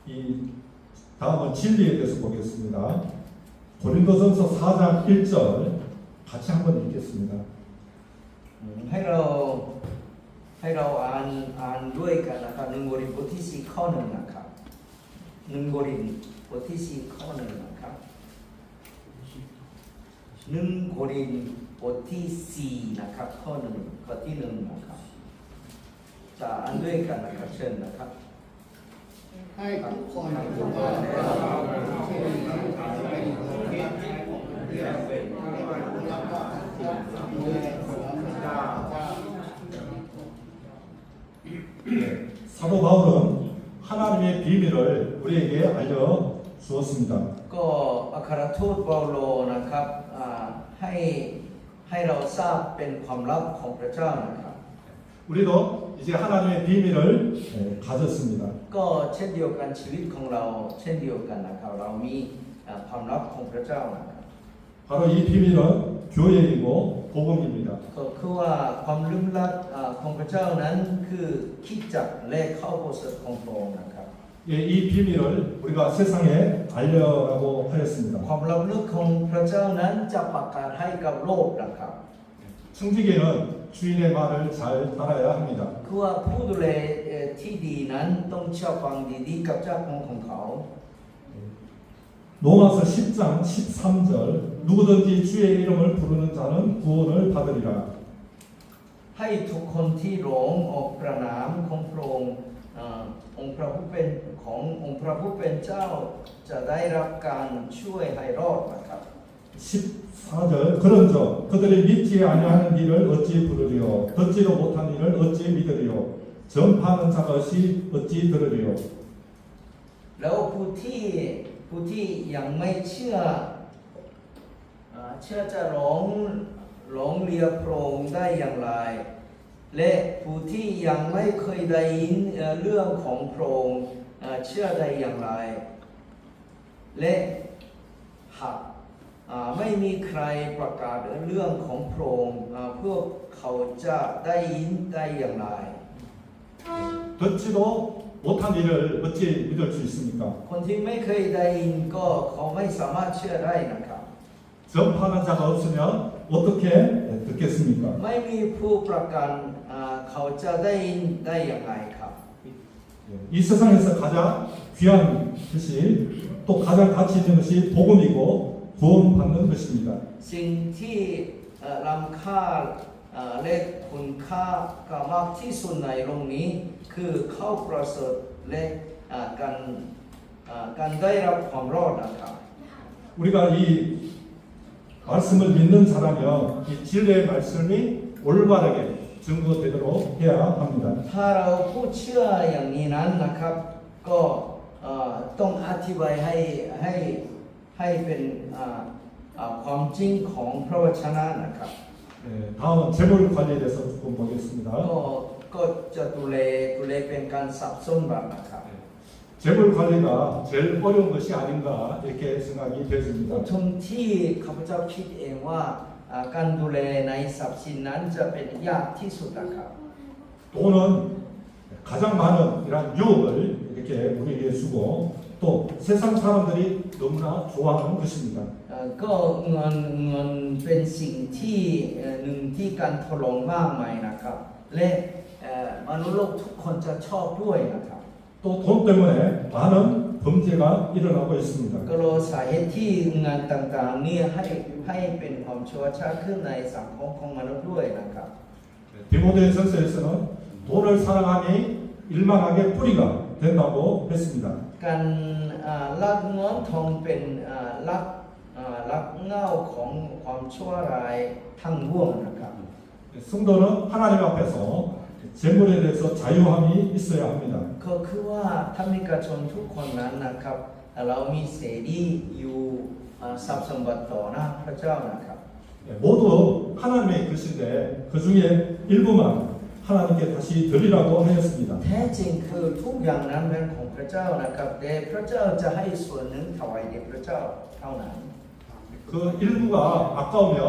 이 다음은 진리에 대해서 보겠습니다. 고린도전서 4장 1절 같이 한번 읽겠습니다. ให้เราอ่านด้วยกันนะครับ1 โครินธ์บทที่4ข้อ1นะครับ1 โครินธ์บทที่4ข้อ1นะครับ1 โครินธ์บทที่4นะครับข้อ1ข้อที่1นะครับจะอ่านด้วยกันนะครับเชิญนะครับ ให้ทุกคนรู้ว่าเราที่เป็นประเทศที่เป็นรับว่าด้วยของเจ้า 사도 바울은 하나님의 비밀을 우리에게 알려 주었습니다. ก็อัครทูตเปาโลนะครับให้เราทราบเป็นความลับของพระเจ้านะครับ 우리도 이제 하나님의 비밀을 가졌습니다. ก็เช่นเดียวกันชีวิตของเราเช่นเดียวกันนะครับเรามีความลับของพระเจ้านะครับ 바로 이 비밀은 교회이고 복음입니다. ก็คือว่าความลึกลับของพระเจ้านั้นคือคริสตจักรและเข้าโบสถ์ของพระองค์นะครับ 예, 이 비밀을 우리가 세상에 알려라고 하였습니다. ความลับลึกของพระเจ้านั้นจะประกาศให้กับโลกนะครับ 청지기는 주인의 말을 잘 따라야 합니다. คือว่าผู้ดูแลที่ดีนั้นต้องเชื่อฟังดีๆกับเจ้าของเขา 로마서 10장 13절 누구든지 주의 이름을 부르는 자는 구원을 받으리라. ให้ทุกคนที่ร้องออกประนามของพระองค์องค์พระผู้เป็นขององค์พระผู้เป็นเจ้าจะได้รับการช่วยให้รอดนะครับ 14절 그런즉 그들이 믿지 아니하는 일을 어찌 부르리요 듣지도 못한 일을 어찌 믿으리요 전파하는 자가 어찌 들으리요. แล้วผู้ที่ยังไม่เชื่อจะร้องเรียกพระองค์ได้อย่างไรและผู้ที่ยังไม่เคยได้ยินเรื่องของพระองค์เชื่อได้อย่างไรและหากไม่มีใครประกาศเรื่องของพระองค์พวกเขาจะได้ยินได้อย่างไร 듣지도 못한 일을 어찌 믿을 수 있습니까? คนที่ไม่เคยได้ยินก็เขาไม่สามารถเชื่อได้นะครับ 전파하는 자가 없으면 어떻게 듣겠습니까? ไม่มีผู้ประกันเขาจะได้ยินได้อย่างไรครับ 이 세상에서 가장 귀한 것이 또 가장 가치 있는 것이 복음이고 구원받는 것입니다. สิ่งที่ล้ำค่าและคุณค่ากมากที่สุดในโลกนี้คือเข้าประเสริฐและการได้รับความรอดนะครับ 우리가 이 말씀을 믿는 사람이요, 이 진리의 말씀이 올바르게 증거되도록 해야 합니다. ถ้าเราผู้เชื่ออย่างนี้นั้นนะครับก็ต้องอธิบายให้เป็นความจริงของพระวจนะนะครับ 네, 다음은 재물 관리에 대해서 조금 보겠습니다. ก็จะดูแลเป็นการสับสนแบบนะครับ 재물 관리가 제일 어려운 것이 아닌가 이렇게 생각이 되어집니다. ทุกที่ข้าพเจ้าคิดเองว่าการดูแลในทรัพย์สินนั้นจะเป็นยากที่สุดนะครับ 돈은 가장 많은 이런 유혹을 이렇게 우리에게 주고 또 세상 사람들이 너무나 좋아하는 것입니다. ก็เงินเป็นสิ่งที่หนึ่งที่การทดลองมากมายนะครับและมนุษย์โลกทุกคนจะชอบด้วยนะครับ 또 돈 때문에 많은 범죄가 일어나고 있습니다. ก็โลสาเหตุที่งานต่างๆนี้ให้เป็นความชั่วช้าขึ้นในสังคมของมนุษย์ด้วยนะครับ 디모데 전서에서는 돈을 사랑함이 일망하게 뿌리가 된다고 했습니다. การลักเงินทองเป็นลักเงาของความชั่วร้ายทั้งร่วงนะครับ 성도는 하나님 앞에서 재물에 대해서 자유함이 있어야 합니다. ก็คือว่าถ้ามีกระชนทุกคนนั้นนะครับเรามีเสรีอยู่ทรัพย์สมบัติต่อหน้าพระเจ้านะครับ 모두 하나님의 것인데 그 중에 일부만 하나님께 다시 드리라고 하였습니다. แท้จริงคือทุกอย่างนั้นเป็นของพระเจ้านะครับแต่พระเจ้าจะให้ส่วนหนึ่งถวายแด่พระเจ้าเท่านั้น 그 일부가 아까우면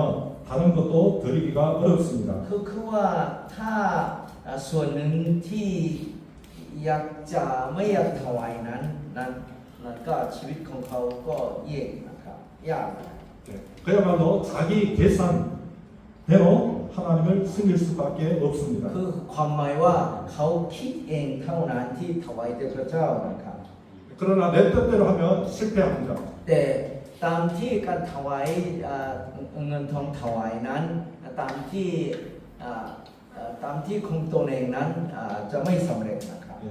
다른 것도 드리기가 어렵습니다. คือว่าถ้าส่วนหนึ่งที่อยากจะไม่อยากถวายนั้น นั้นก็ชีวิตของเขาก็แย่นะครับยาก 네, 그야말로 자기 계산대로 하나님을 숨길 수밖에 없습니다. คือความหมายว่าเขาคิดเองเท่านั้นที่ถวายแด่พระเจ้านะครับ 그러나 내 뜻대로 하면 실패합니다. แต่ตามที่การถวายเงินทองถวายนั้นตามที่ของตนเองนั้นจะไม่สำเร็จนะครับ 예,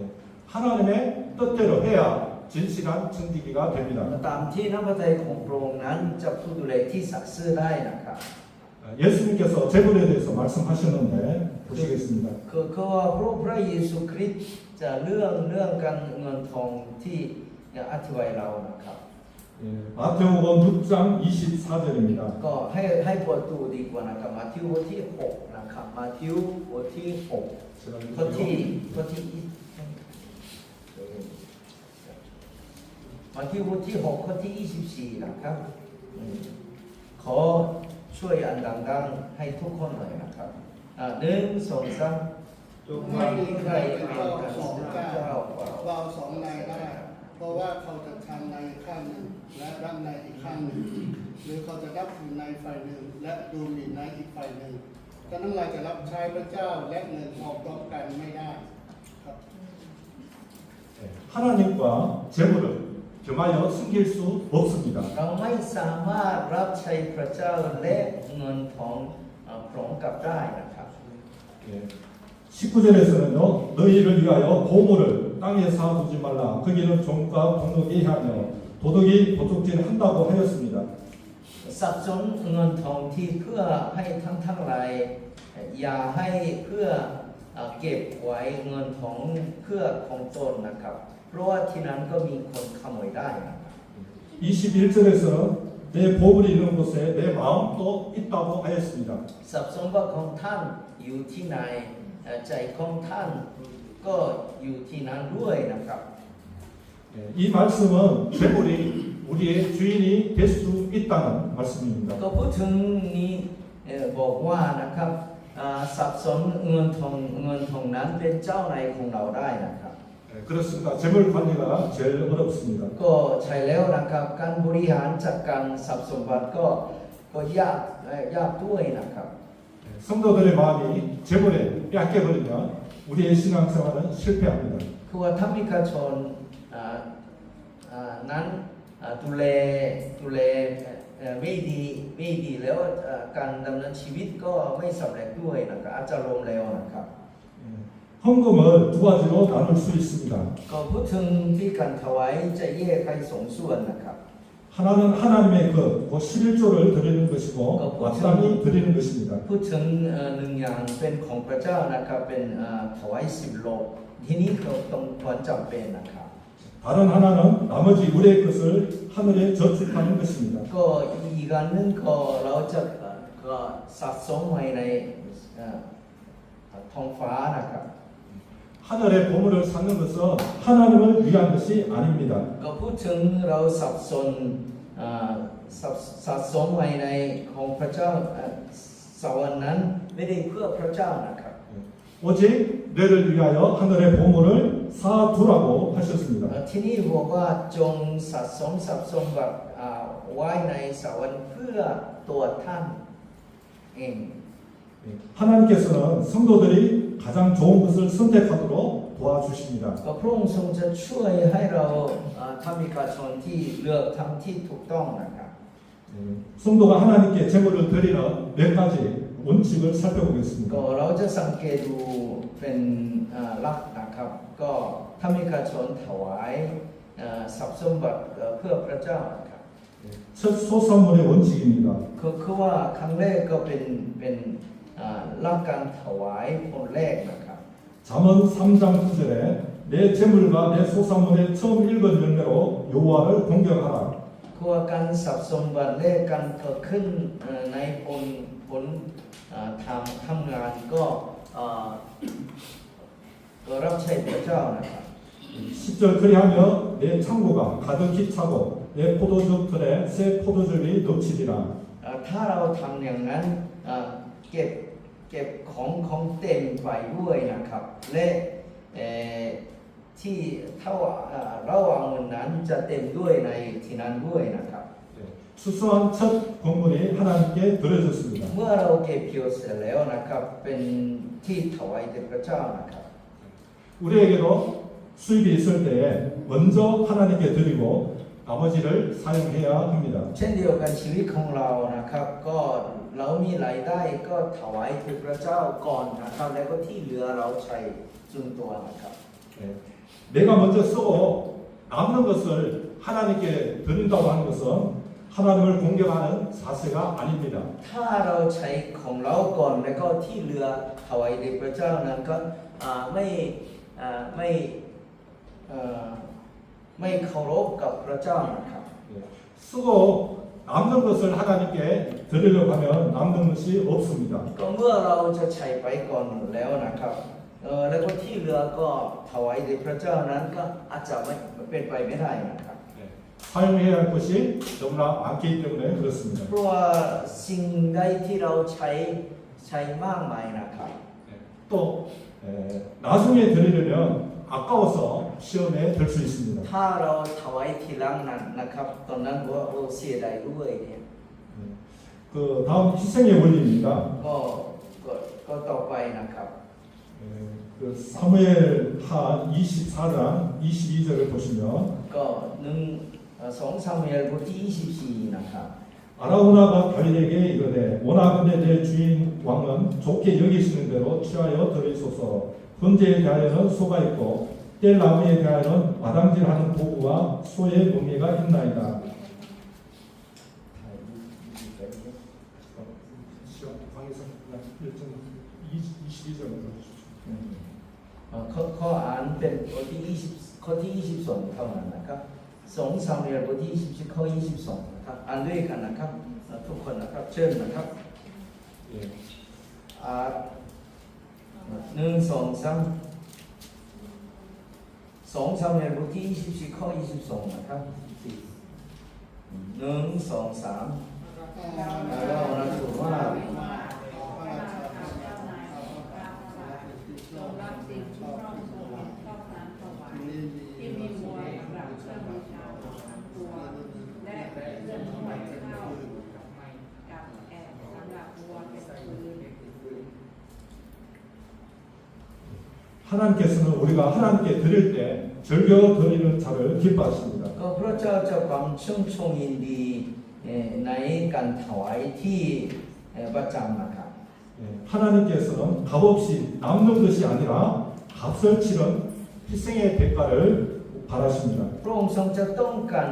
하나님의 뜻대로 해야 진실한 증기기가 됩니다. ตามที่น้ำพระทัยของพระองค์นั้นจะผู้ดูแลที่สัตย์ซื่อได้นะครับ 예수님께서 재물에 대해서 말씀하셨는데 보시겠습니다. คือว่าพระเยซูคริสต์จะเรื่องการเงินทองที่อธิบายเรานะครับ 예, 마태복음 6장 24절입니다. ก็ให้เปิดดูดีกว่านะครับมาทิวบทที่6นะครับมาทิวบทที่6ข้อที่มาทิวบทที่6ข้อที่24นะครับขอช่วยอันดังๆให้ทุกคนหน่อยนะครับ1 2 3 จงไม่มีใครเป็นเจ้าของเจ้าวางสองนายได้ เพราะว่าเขาจะทำในข้างหนึ่งและรับในอีกข้างหนึ่งหรือเขาจะรับอยู่ในฝ่ายหนึ่งและดูหมิ่นในอีกฝ่ายหนึ่งก็ทั้งหลายจะรับใช้พระเจ้าและเงินออกพร้อมกันไม่ได้ครับ 예, 하나님과 재물을 겸하여 숨길 수 없습니다. เราไม่สามารถรับใช้พระเจ้าและเงินทองพร้อมกับได้นะครับ 예, 19절에서는요, 너희를 위하여 보물을 땅에 쌓아두지 말라. 거기는 종과 동독이 하며 도둑이 도둑질 한다고 하였습니다. สับสนเงินทองที่เพื่อให้ทั้งหลายอย่าให้เพื่อเก็บไว้เงินทองเพื่อของตนนะครับเพราะว่าที่นั้นก็มีคนขโมยได้นะครับ 21절에서는 내 보물이 있는 곳에 내 마음도 있다고 하였습니다. ทรัพย์สมบัติของท่านอยู่ที่ไหนใจของท่านก็อยู่ที่นั้นด้วยนะครับ 예, 이 말씀은 재물이 우리의 주인이 될 수 있다는 말씀입니다. ก็พูดถึงนี้บอกว่านะครับทรัพย์สมเงินทองนั้นเป็นเจ้านายของเราได้นะครับ 예, 그렇습니다. 재물 관리가 제일 어렵습니다. ก็ใช่แล้วนะครับการบริหารจัดการทรัพย์สมบัติก็ยากด้วยนะครับ 예, 성도들의 마음이 재물에 뺏겨버리면 우리의 신앙생활은 실패합니다. คือว่าถ้ามีการชนนั้นดูแลไม่ดีแล้วการดำเนินชีวิตก็ไม่สำเร็จด้วยนะครับอาจจะล้มเหลวนะครับ 예, 헌금을 두 가지로 나눌 수 있습니다. ก็พูดถึงที่การถวายจะแยกให้สองส่วนนะครับ 하나는 하나님의 것, 그 11조를 드리는 것이고 마땅히 드리는 것입니다. พูดถึงหนึ่งอย่างเป็นของพระเจ้านะครับเป็นถวาย10 โลทีนี้เราต้องควรจำเป็นนะครับ 다른 하나는 나머지 우리의 것을 하늘에 저축하는 것입니다. ก็อีกอันหนึงก็เราจะก็สะสมไว้ในท้องฟ้านะครับ 하늘에 보물을 쌓는 것은 하나님을 위한 것이 아닙니다. ก็พูดถึงเราสะสมไว้ในของพระเจ้าสวรรค์นั้นไม่ได้เพื่อพระเจ้านะครับ 오직 너를 위하여 하늘의 보물을 쌓아두라고 하셨습니다. ที่นี่บอกว่าจงสะสมทรัพย์สมบัติไว้ในสวรรค์เพื่อตัวท่านเอง 하나님께서는 성도들이 가장 좋은 것을 선택하도록 도와주십니다. ก็พระองค์ทรงจะช่วยให้เราทำมีการชนที่เลือกทำที่ถูกต้องนะครับ 성도가 하나님께 제물을 드리는 몇 가지 원칙을 살펴보겠습니다. ก็เราจะสังเกตดูเป็นหลักนะครับก็ทำมีการชนถวายทรัพย์สมบัติเพื่อพระเจ้านะครับ 첫 소산물의 원칙입니다. คือว่าครั้งแรกก็เป็นหลักการถวายผลแรกนะครับ 잠언 3장 9절에 내 재물과 내 소산물의 처음 읽은 열매로 여호와를 공경하라. คือว่าการทรัพย์สมบัติและการเกิดขึ้นในผลทำงานก็รับใช้พระเจ้านะครับ 10절 그리하며 내 창고가 가득히 차고 내 포도주 틀에 새 포도즙이 넘치리라. ถ้าเราทำอย่างนั้นเก็บของเต็มไปด้วยนะครับและที่ถ้าเราเอาเงินนั้น จะเต็มด้วยในที่นั้นด้วยนะครับ 네, 추수한 첫 곡물이 하나님께 드려졌습니다. เมื่อเราเก็บเกี่ยวเสร็จแล้วนะครับเป็นที่ถวายแด่พระเจ้านะครับ 우리에게도 수입이 있을 때에 먼저 하나님께 드리고 나머지를 사용해야 합니다. เช่นเดียวกันชีวิตของเรานะครับก็เรามีรายได้ก็ถวายแด่พระเจ้าก่อนนะครับแล้วก็ที่เหลือเราใช้ส่วนตัวนะครับ 네, 내가 먼저 쓰고 남는 것을 하나님께 드린다고 하는 것은 하나님을 공경하는 자세가 아닙니다. ถ้าเราใช้ของเราก่อนแล้วก็ที่เหลือถวายแด่พระเจ้านั้นก็ไม่เคารพกับพระเจ้านะครับ 네, 쓰고 남는 것을 하나님께 드리려고 하면 남는 것이 없습니다. ก็เมื่อเราจะใช้ไปก่อนแล้วนะครับแล้วก็ที่เหลือก็ถวายแด่พระเจ้านั้นก็อาจจะไม่เป็นไปไม่ได้นะครับ 네, 사용해야 할 것이 너무나 많기 때문에 그렇습니다. เพราะว่าสิ่งใดที่เราใช้มากมายนะครับ 네, 또 나중에 드리려면 아까워서 시험에 들 수 있습니다. ถ้าเราถวายทีหลังนั้นนะครับตอนนั้นว่าโอ้เสียดายด้วยเนี่ย 네, 그 다음 희생의 원리입니다. ก็ต่อไปนะครับ 그 사무엘하 24장 22절을 보시면 ก็2 사무엘 บทที่24นะครับ 아라우나가 다윗에게 이르되 원하건대 내 주인 왕은 좋게 여기시는 대로 취하여 드리소서. 번제에 대하여는 소가 있고 뗄 나무에 대하여는 마당질하는 도구와 소의 멍에가 있나이다. 시간 방에서 22절을 보십시오. ข้ออ่านเป็นข้อที่22เท่านั้นนะครับ2 ซามูเอลบทที่20ข้อ22นะครับอ่านด้วยกันนะครับทุกคนนะครับเชิญนะครับ 예. 1 2 3 2 ซามูเอลบทที่24ข้อ22นะครับ1 2 3แล้วเราถือว่าที่มีมวยสำหรับเครื่องบูชาตัวและเครื่องถวายข้าวกับแอบสำหรับวัวเป็นปืน 하나님께서는 우리가 하나님께 드릴 때 즐겨 드리는 자를 기뻐하십니다. ก็พระเจ้าจะความชื่นชมยินดีในการถวายที่ประจำนะครับ 예, 하나님께서는 값없이 남는 것이 아니라 값을 치른 희생의 대가를 바라십니다. พระองค์ทรงจะต้องการ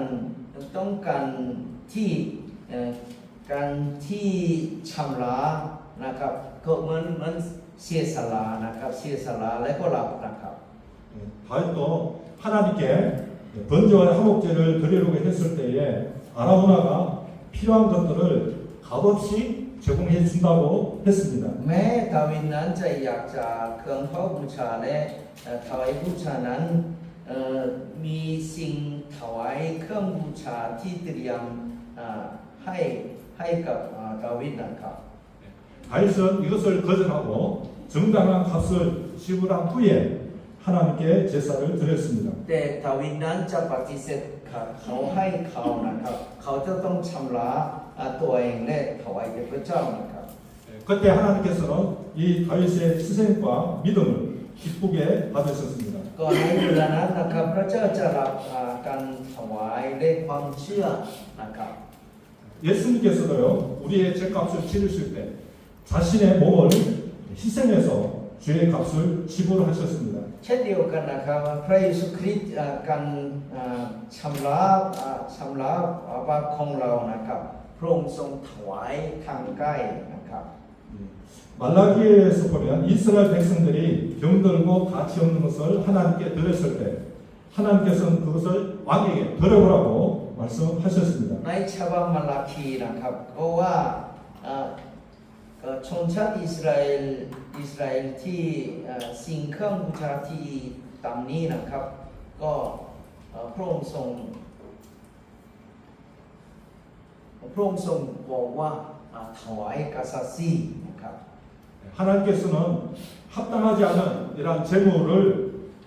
ที่การที่ชำระนะครับก็เหมือนเสียสละนะครับเสียสละและก็รับนะครับ 예, 다윗도 하나님께 번제와 화목제를 드리려고 했을 때에 아라우나가 필요한 것들을 값없이 제공해 준다고 했습니다. แม้ดาวิดนั้นจะอยากจะเครื่องเผาบูชาและถวายบูชานั้นมีสิ่งถวายเครื่องบูชาที่เตรียมให้กับดาวิดนะครับ 다윗은 이것을 거절하고 정당한 값을 지불한 후에 하나님께 제사를 드렸습니다. แต่ดาวิดนั้นจะปฏิเสธเขาให้เขานะครับเขาจะต้องชำระตัวเองและถวายแด่พระเจ้านะครับ 그때 하나님께서는 이 다윗의 희생과 믿음을 기쁘게 받으셨습니다. ก่อนในเวลานั้นนะครับพระเจ้าจะรับการถวายและความเชื่อนะครับ 예수님께서도요 우리의 죄값을 치르실 때 자신의 몸을 희생해서 죄의 값을 지불하셨습니다. เช่นเดียวกันนะครับพระเยซูคริสต์การชำระบาปของเรานะครับพระองค์ทรงถวายทางกายนะครับ 말라기에서 보면 이스라엘 백성들이 병들고 가치 없는 것을 하나님께 드렸을 때 하나님께서는 그것을 왕에게 드려보라고 말씀하셨습니다. ในฉบับมาลาคีนะครับก็ว่าชนชาติอิสราเอลที่สิ่งเครื่องบูชาที่ตามนี้นะครับก็พระองค์ทรงบอกว่าถวายกษัตริย์นะครับ 하나님께서는 합당하지 않은 이러한 재물을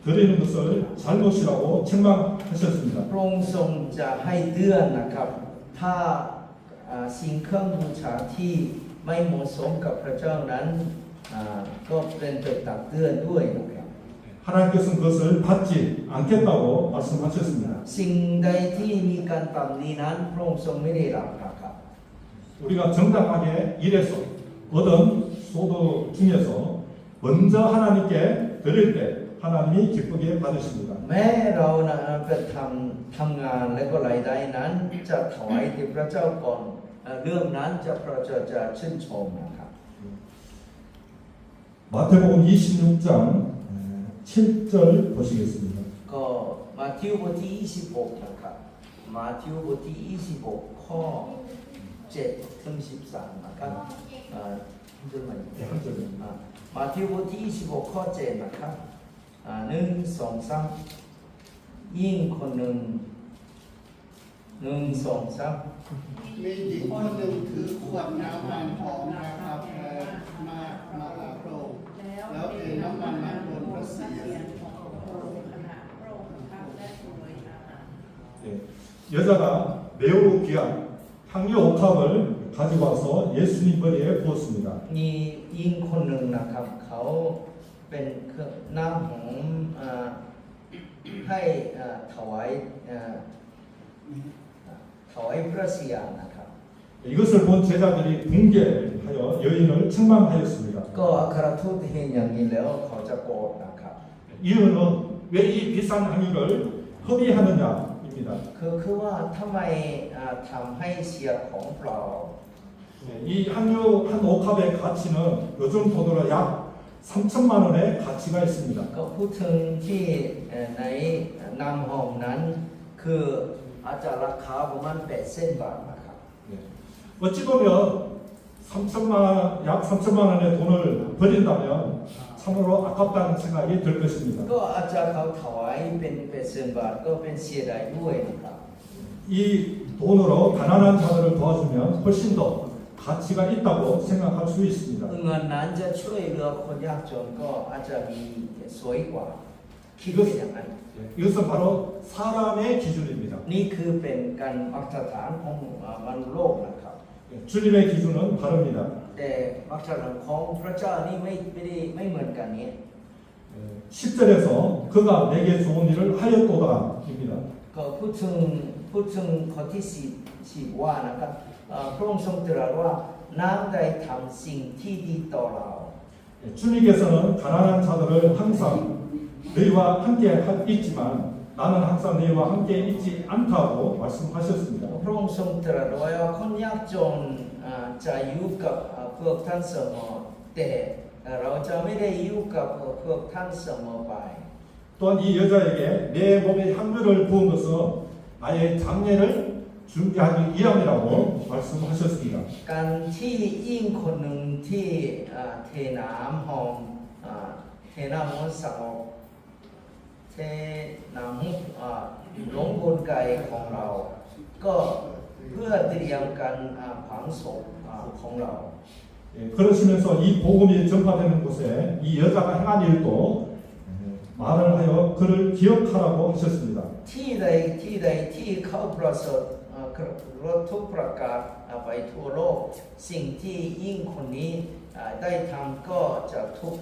드리는 것을 잘못이라고 책망하셨습니다. พระองค์ทรงจะให้เตือนนะครับ ถ้าสิ่งเครื่องบูชาที่ไม่เหมาะสมกับพระเจ้านั้นก็เป็นไปตักเตือนด้วยนะครับ 하나님께서는 그것을 받지 않겠다고 말씀하셨습니다. สิ่งใดที่มีการตำหนินั้นพระองค์ทรงไม่ได้รับนะครับ 우리가 정당하게 일해서 얻은 소득 중에서 먼저 하나님께 드릴 때 하나님이 기쁘게 받으십니다. แม้เรานะไปทำงานและก็รายได้นั้นจะถวายแด่พระเจ้าก่อนเรื่องนั้นพระเจ้าจะชื่นชมนะครับ 마태복음 26장 7절 보시겠습니다. ก็มาทิวบทที่26นะครับมาทิวบทที่26ข้อ7ถึง13นะครับดูใหม่มาทิวบทที่26ข้อ7นะครับ1 2 3ยิ่งคนหนึ่ง1 2 3 มีหญิงคนหนึ่งถือขวดน้ำมันหอมนะครับมาหาพระองค์แล้วเทน้ำมันนั้นบนพระเศียร 여자가 매우 귀한 향유 옥합을 가지고 와서 예수님 머리에 부었습니다. มียิงคนหนึ่งนะครับเขาเป็นน้ำหอมให้ถวายพระเศียรนะครับ 이것을 본 제자들이 붕괴하여 여인을 책망하였습니다. ก็อัครทูตเห็นอย่างนี้แล้วเขาจะโกรธนะครับ 이유는 왜 이 비싼 향유를 허비하느냐입니다. คือว่าทำไมทำให้เสียของเปล่า 이 향유 한 옥합의 가치는 요즘 돈으로 약 3천만 원의 가치가 있습니다. ก็พูดถึงที่ในน้ำหอมนั้นคืออาจจะราคาประมาณ8,000 บาทนะครับ 어찌 보면 약 3천만 원의 돈을 버린다면 참으로 아깝다는 생각이 들 것입니다. ก็อาจจะเขาถวายเป็น8,000 บาทก็เป็นเสียดายด้วยนะครับ 이 돈으로 가난한 자들을 도와주면 훨씬 더 가치가 있다고 생각할 수 있습니다. เงินนั้นจะช่วยเหลือคนยากจนก็อาจจะมีสวยกว่าคิดเป็นอย่างนั้น 이것은 바로 사람의 기준입니다. นี่คือเป็นการมาตรฐานของมนุษย์โลกนะครับ 주님의 기준은 다릅니다. แต่มาตรฐานของพระเจ้านี่ไม่เหมือนกันนี้ 10절에서 그가 내게 좋은 일을 하였도다입니다. ก็พูดถึงข้อที่10ว่านะครับพระองค์ทรงตรัสว่าน้ำได้ทำสิ่งที่ดีต่อเรา 주님께서는 가난한 자들을 항상 너희와 함께 있지만 나는 항상 너희와 함께 있지 않다고 말씀하셨습니다. พระองค์ทรงตรัสไว้ว่าคนยากจนจะอยู่กับพวกท่านเสมอแต่เราจะไม่ได้อยู่กับพวกท่านเสมอไป 또한 이 여자에게 내 몸에 향유를 부은 것은 나의 장례를 준비하기 위함이라고 말씀하셨습니다. การที่ยิ่งคนหนึ่งที่เทน้ำหอมเทน้ำมันต์สงบเทน้ำลงกลไกของเรา ก็เพื่อเตรียมการฝังศพของเรา 그러시면서 이 복음이 전파되는 곳에 이 여자가 행한 일도 말을 하여 그를 기억하라고 하셨습니다. ที่ใดที่เขาประสบรถทุกประกาศไปทั่วโลกสิ่งที่ยิ่งคนนี้ได้ทำก็จะทุก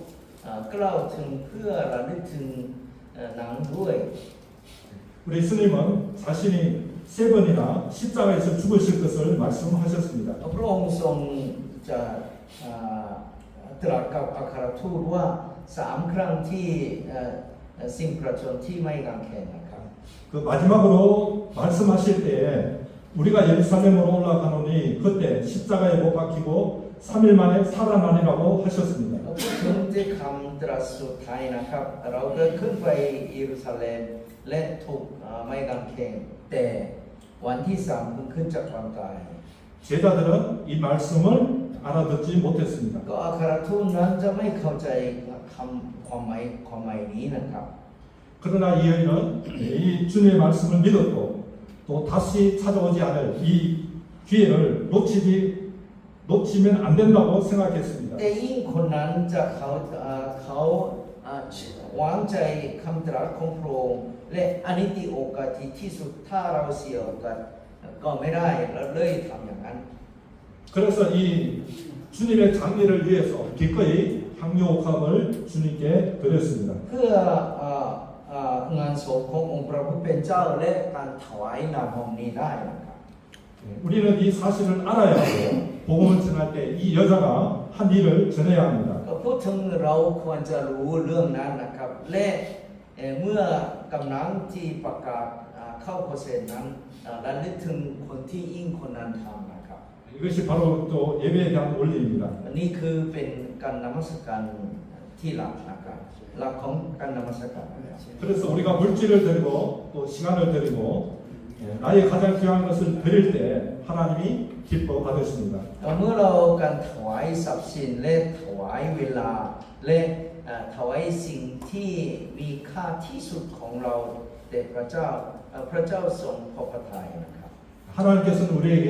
กล่าวถึงเพื่อระลึกถึงหนังด้วย 우리 스님은 자신이 3번이나 십자가에서 죽으실 것을 말씀하셨습니다. พระองค์ทรงจะตรัสกับอัครทูตว่า3 ครั้งที่สิ้นพระชนม์ที่ไม่กางเขนนะครับ 그 마지막으로 말씀하실 때에 우리가 예루살렘으로 올라가노니 그때 십자가에 못 박히고 3일 만에 살아나리라고 하셨습니다. พูดถึงที่คำตรัสสุดท้ายนะครับเราเดินขึ้นไปเยรูซาเล็มและถูกไม่กางเขนแต่วันที่3เพิ่งขึ้นจากความตาย 제자들은 이 말씀을 알아듣지 못했습니다. ก็อัครทูตนั้นจะไม่เข้าใจความหมายนี้นะครับ 그러나 이 여인은 이 주님의 말씀을 믿었고 또 다시 찾아오지 않을 이 기회를 놓치면 안 된다고 생각했습니다. แต่ยิ่งคนนั้นจะเขา วางใจคำตรัสของพระองค์และอนิจจโอกาสที่สุดถ้าเราเสียโอกาสก็ไม่ได้เราเลยทำอย่างนั้น 그래서 이 주님의 장례를 위해서 기꺼이 향유옥합을 주님께 드렸습니다. เพื่องานศพขององค์พระผู้เป็นเจ้าและการถวายน้ำหอมนี้ได้นะครับ 우리는 이 사실을 알아야 하고 복음을 전할 때 이 여자가 한 일을 전해야 합니다. ก็พูดถึงเราควรจะรู้เรื่องนั้นนะครับและเมื่อกำลังที่ประกาศเข้าเปอร์เซ็นต์นั้นระลึกถึงคนที่ยิ่งคนนั้นทำนะครับ 이것이 바로 또 예배에 대한 원리입니다. อันนี้คือเป็นการนมัสการที่หลักนะครับหลักของการนมัสการ 그래서 우리가 물질을 드리고 또 시간을 드리고 나의 가장 귀한 것을 드릴 때 하나님이 기뻐 받으십니다. เมื่อเราการถวายทรัพย์สินและถวายเวลาและถวายสิ่งที่มีค่าที่สุดของเราแด่พระเจ้าพระเจ้าทรงพอพระทัยนะครับ 하나님께서는 우리에게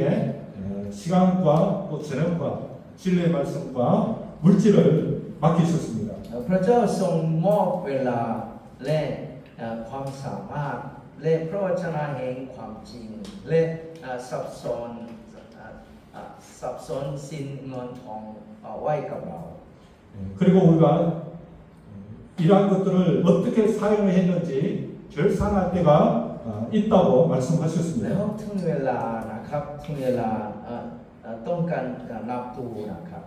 시간과 또 재능과 진리의 말씀과 물질을 맡기셨습니다. พระเจ้าทรงมอบเวลาและความสามารถและพระวจนะแห่งความจริงและสับสนสินเงินทองไว้กับเรา 그리고 우리가 이러한 것들을 어떻게 사용을 했는지 결산할 때가 있다고 แล้ 말씀하셨습니다. วถึงเวลานะครับถึงเวลาต้องการนับดูนะครับ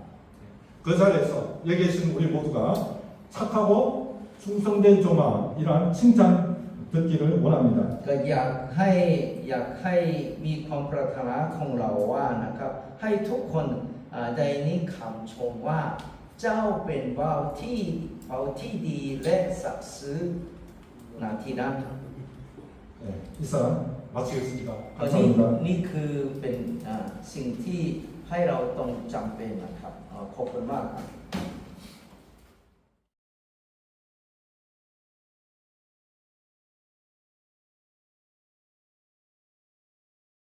그 자리에서 여기 계신 우리 모두가 착하고 충성된 조마 이러한 칭찬 듣기를 원합니다. ก็อยากให้มีความปรารถนาของเราว่านะครับให้ทุกคนได้นิคำชมว่าเจ้าเป็นว่าวที่ดีและศักดิ์สิทธิ์นาทีนั้น 네, 이상 마치겠습니다. นี่คือเป็นสิ่งที่ให้เราต้องจำเป็นนะครับขอบคุณมากครับ